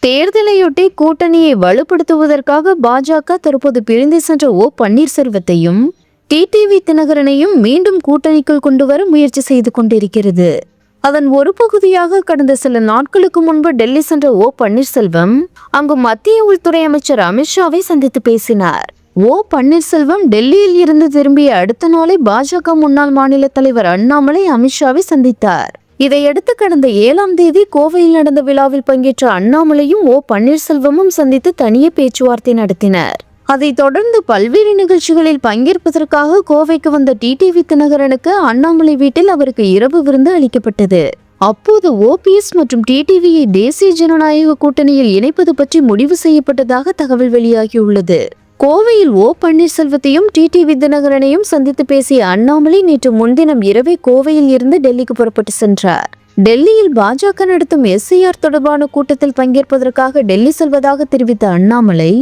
தேர்தலையொட்டி கூட்டணியை வலுப்படுத்துவதற்காக பாஜக தற்போது பிரிந்து சென்ற பன்னீர்செல்வத்தையும் டிடிவி தினகரனையும் மீண்டும் கூட்டணிக்குள் கொண்டு வர முயற்சி செய்து கொண்டிருக்கிறது. அதன் ஒரு பகுதியாக கடந்த சில நாட்களுக்கு முன்பு டெல்லி சென்ற பன்னீர்செல்வம் அங்கு மத்திய உள்துறை அமைச்சர் அமித்ஷாவை சந்தித்து பேசினார். பன்னீர்செல்வம் டெல்லியில் இருந்து திரும்பிய அடுத்த நாளை பாஜக முன்னாள் மாநில தலைவர் அண்ணாமலை அமித்ஷாவை சந்தித்தார். இதையடுத்து கடந்த 7ஆம் தேதி கோவையில் நடந்த விழாவில் பங்கேற்ற அண்ணாமலையும் பன்னீர்செல்வமும் சந்தித்து தனியே பேச்சுவார்த்தை நடத்தினர். அதைத் தொடர்ந்து பல்வேறு நிகழ்ச்சிகளில் பங்கேற்பதற்காக கோவைக்கு வந்த டிடிவி தினகரனுக்கு அண்ணாமலை வீட்டில் அவருக்கு இரவு விருந்து அளிக்கப்பட்டது. அப்போது ஓபிஎஸ் மற்றும் டிடிவியை தேசிய ஜனநாயக கூட்டணியில் இணைப்பது பற்றி முடிவு செய்யப்பட்டதாக தகவல் வெளியாகியுள்ளது. கோவையில் பன்னீர்செல்வத்தையும் டிடிவி தினகரனையும் சந்தித்து பேசிய அண்ணாமலை நேற்று முன்தினம் இரவே கோவையில் இருந்து டெல்லிக்கு புறப்பட்டு சென்றார். டெல்லியில் பாஜக நடத்தும் எஸ்ஐஆர் தொடர்பான கூட்டத்தில் பங்கேற்பதற்காக டெல்லி செல்வதாக தெரிவித்த அண்ணாமலை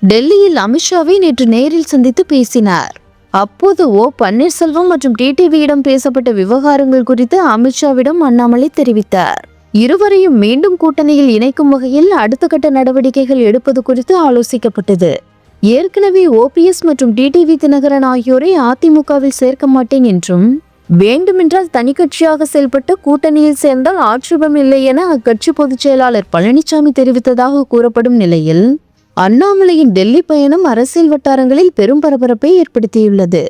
டெல்லியில் அமித்ஷாவை நேற்று நேரில் சந்தித்து பேசினார். அப்போது பன்னீர்செல்வம் மற்றும் டிடிவியிடம் பேசப்பட்ட விவகாரங்கள் குறித்து அமித்ஷாவிடம் அண்ணாமலை தெரிவித்தார். இருவரையும் மீண்டும் கூட்டணியில் இணைக்கும் வகையில் அடுத்த கட்ட நடவடிக்கைகள் எடுப்பது குறித்து ஆலோசிக்கப்பட்டது. ஏற்கனவே ஓபிஎஸ் மற்றும் டிடிவி தினகரன் ஆகியோரை அதிமுகவில் சேர்க்க மாட்டேன் என்றும் வேண்டுமென்றால் தனி கட்சியாக செயல்பட்டு கூட்டணியில் சேர்ந்தால் ஆட்சேபம் இல்லை என அக்கட்சி பொதுச் செயலாளர் பழனிசாமி தெரிவித்ததாக கூறப்படும் நிலையில் அண்ணாமலையின் டெல்லி பயணம் அரசியல் வட்டாரங்களில் பெரும் பரபரப்பை ஏற்படுத்தியுள்ளது.